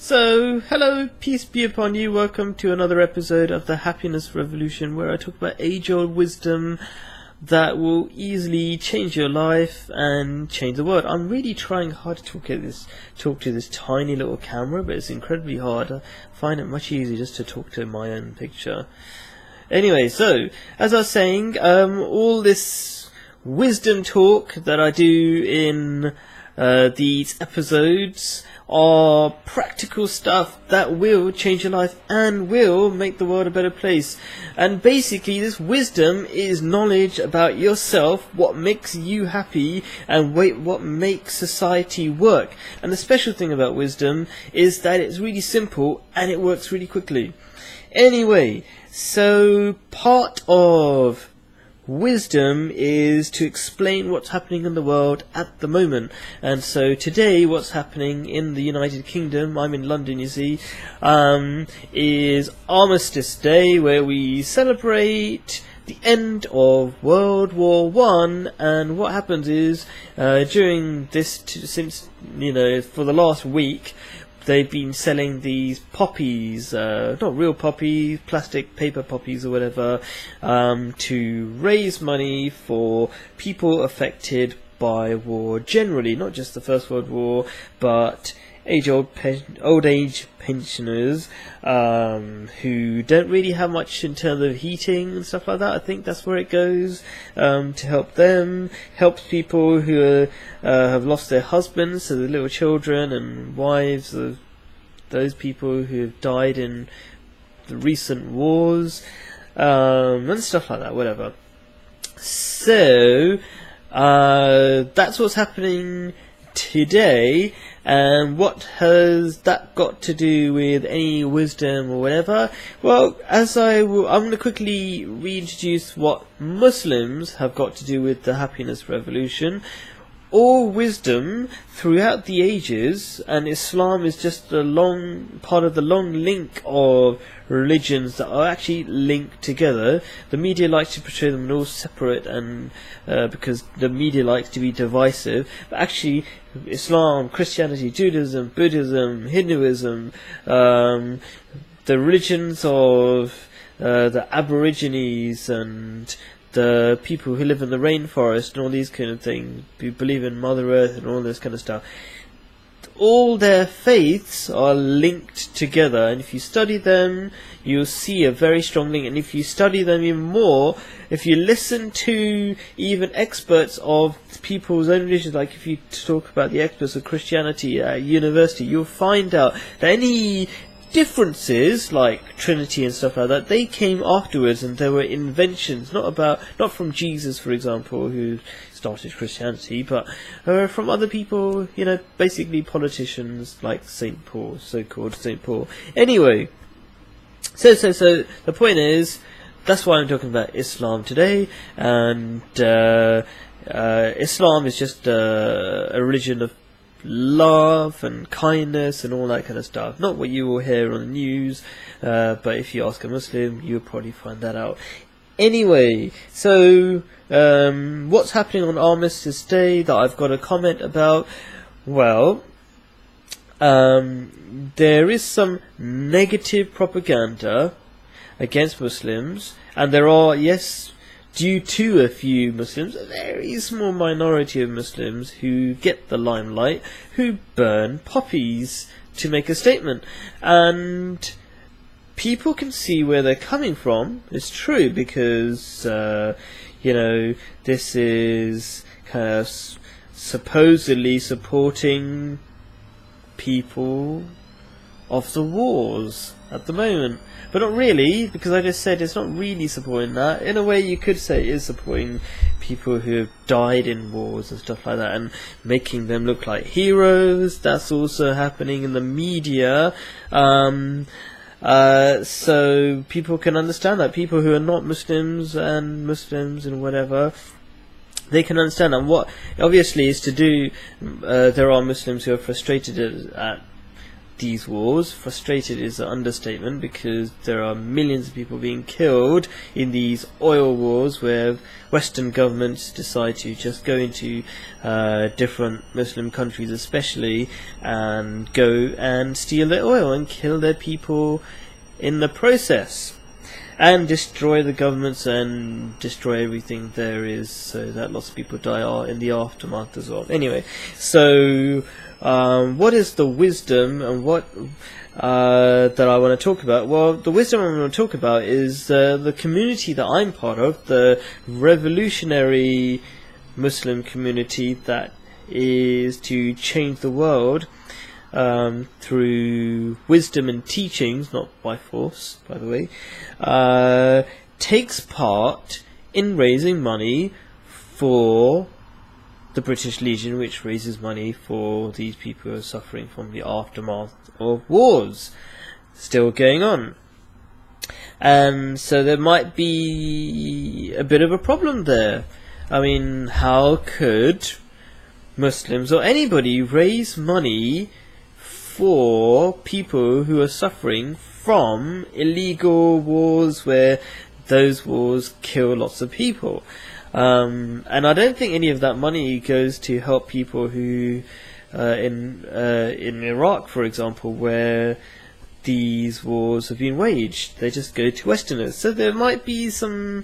So, hello, peace be upon you. Welcome to another episode of the Happiness Revolution, where I talk about age-old wisdom that will easily change your life and change the world. I'm really trying hard to talk to this tiny little camera, but it's incredibly hard. I find it much easier just to talk to my own picture. Anyway, so as I was saying, all this wisdom talk that I do in these episodes are practical stuff that will change your life and will make the world a better place. And basically this wisdom is knowledge about yourself, what makes you happy, and what makes society work. And the special thing about wisdom is that it's really simple and it works really quickly. Anyway, so part of wisdom is to explain what's happening in the world at the moment. And so today what's happening in the United Kingdom, I'm in London you see, is Armistice Day, where we celebrate the end of World War I. And what happens is during this, since for the last week, they've been selling these poppies, not real poppies, plastic paper poppies or whatever, to raise money for people affected by war generally, not just the First World War, but old age pensioners who don't really have much in terms of heating and stuff like that. I think that's where it goes, to help them, helps people who have lost their husbands, so the little children and wives of those people who have died in the recent wars, and stuff like that, whatever. So that's what's happening today. And what has that got to do with any wisdom or whatever? Well, I'm going to quickly reintroduce what Muslims have got to do with the happiness revolution. All wisdom throughout the ages, and Islam is just a part of the long link of religions that are actually linked together. The media likes to portray them all separate, and because the media likes to be divisive, but actually Islam, Christianity, Judaism, Buddhism, Hinduism, the religions of the Aborigines and the people who live in the rainforest and all these kind of things, who believe in Mother Earth and all this kind of stuff, all their faiths are linked together, and if you study them you'll see a very strong link. And if you study them even more, if you listen to even experts of people's own religions, like if you talk about the experts of Christianity at university, you'll find out that any differences like Trinity and stuff like that, they came afterwards, and there were inventions, not from Jesus, for example, who started Christianity, but from other people, basically politicians like St. Paul, so-called St. Paul. Anyway, so the point is, that's why I'm talking about Islam today. And Islam is just a religion of love and kindness and all that kind of stuff. Not what you will hear on the news, but if you ask a Muslim, you'll probably find that out. Anyway, so what's happening on Armistice Day that I've got a comment about? Well, there is some negative propaganda against Muslims, and there are, yes, due to a few Muslims, a very small minority of Muslims who get the limelight, who burn poppies to make a statement. And people can see where they're coming from. It's true, because this is kind of supposedly supporting people of the wars at the moment. But not really, because I just said it's not really supporting that. In a way you could say it is supporting people who have died in wars and stuff like that, and making them look like heroes. That's also happening in the media. So people can understand that. People who are not Muslims and whatever, they can understand. And what obviously is to do, there are Muslims who are frustrated at these wars. Frustrated is an understatement, because there are millions of people being killed in these oil wars where Western governments decide to just go into different Muslim countries especially and go and steal their oil and kill their people in the process, and destroy the governments and destroy everything there is, so that lots of people die in the aftermath as well. Anyway, so what is the wisdom, and what that I want to talk about? Well, the wisdom I want to talk about is the community that I'm part of, the revolutionary Muslim community that is to change the world through wisdom and teachings, not by force, by the way, takes part in raising money for the British Legion, which raises money for these people who are suffering from the aftermath of wars still going on. And so there might be a bit of a problem there. I mean, how could Muslims or anybody raise money for people who are suffering from illegal wars where those wars kill lots of people? And I don't think any of that money goes to help people who in Iraq, for example, where these wars have been waged. They just go to Westerners. So there might be some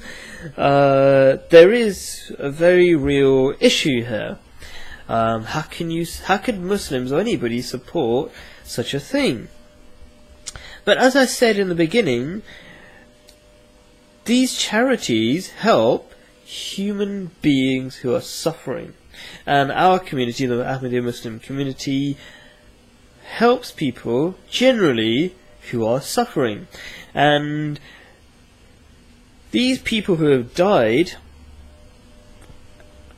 there is a very real issue here. How could Muslims or anybody support such a thing? But as I said in the beginning, these charities help human beings who are suffering, and our community, the Ahmadiyya Muslim community, helps people generally who are suffering. And these people who have died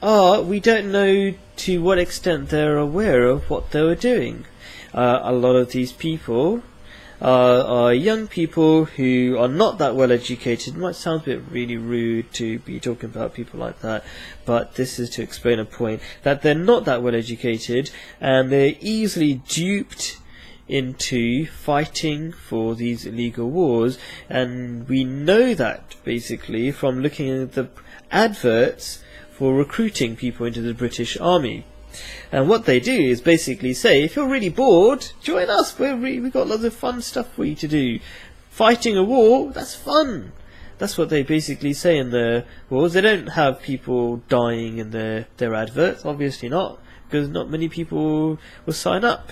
we don't know to what extent they're aware of what they were doing. A lot of these people are young people who are not that well educated. It might sound a bit really rude to be talking about people like that, but this is to explain a point, that they're not that well educated and they're easily duped into fighting for these illegal wars. And we know that basically from looking at the adverts for recruiting people into the British Army. And what they do is basically say, if you're really bored, join us, we've got lots of fun stuff for you to do. Fighting a war, that's fun. That's what they basically say in their wars. They don't have people dying in their adverts, obviously not, because not many people will sign up.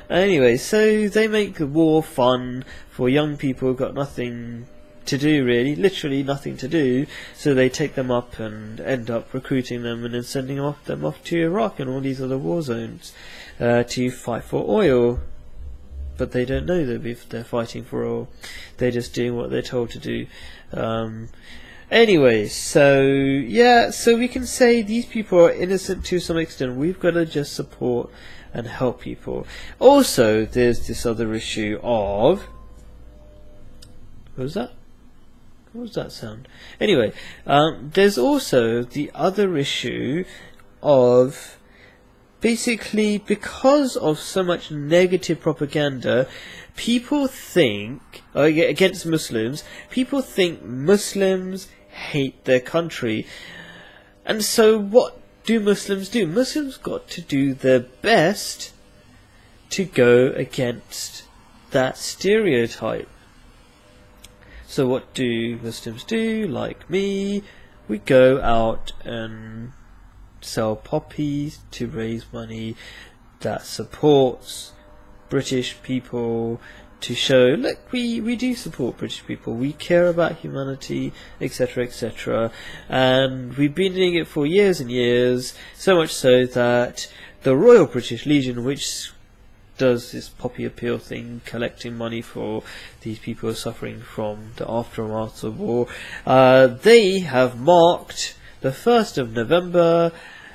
Anyway, so they make the war fun for young people who've got nothing to do, really, literally nothing to do, so they take them up and end up recruiting them and then sending them off to Iraq and all these other war zones to fight for oil. But they don't know that if they're fighting for oil, they're just doing what they're told to do. Anyway, so yeah, so we can say these people are innocent to some extent. We've got to just support and help people. Also, there's this other issue of, what was that? What was that sound? Anyway, there's also the other issue of, basically, because of so much negative propaganda, people think, against Muslims, people think Muslims hate their country. And so what do? Muslims got to do their best to go against that stereotype. So what do Muslims do? Like me, we go out and sell poppies to raise money that supports British people, to show, look, we do support British people, we care about humanity, etc, etc. And we've been doing it for years and years, so much so that the Royal British Legion, which does this poppy appeal thing, collecting money for these people who are suffering from the aftermath of war, they have marked the 1st of November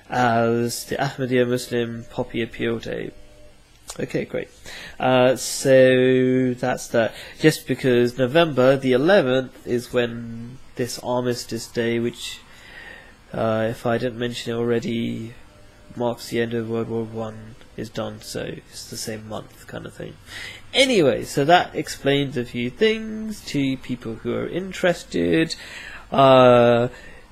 as the Ahmadiyya Muslim Poppy Appeal Day. Okay, great. So that's that. Just because November the 11th is when this Armistice Day, which if I didn't mention it already, marks the end of World War One is done, so it's the same month kind of thing. Anyway, so that explains a few things to people who are interested.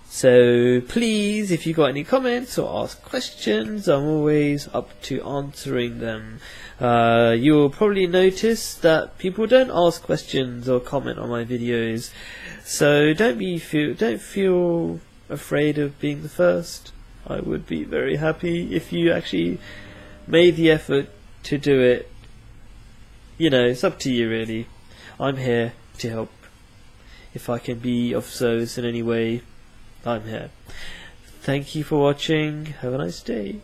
So please, if you got any comments or ask questions, I'm always up to answering them. You'll probably notice that people don't ask questions or comment on my videos, so don't feel afraid of being the first. I would be very happy if you actually made the effort to do it. You know, it's up to you really. I'm here to help. If I can be of service in any way, I'm here. Thank you for watching. Have a nice day.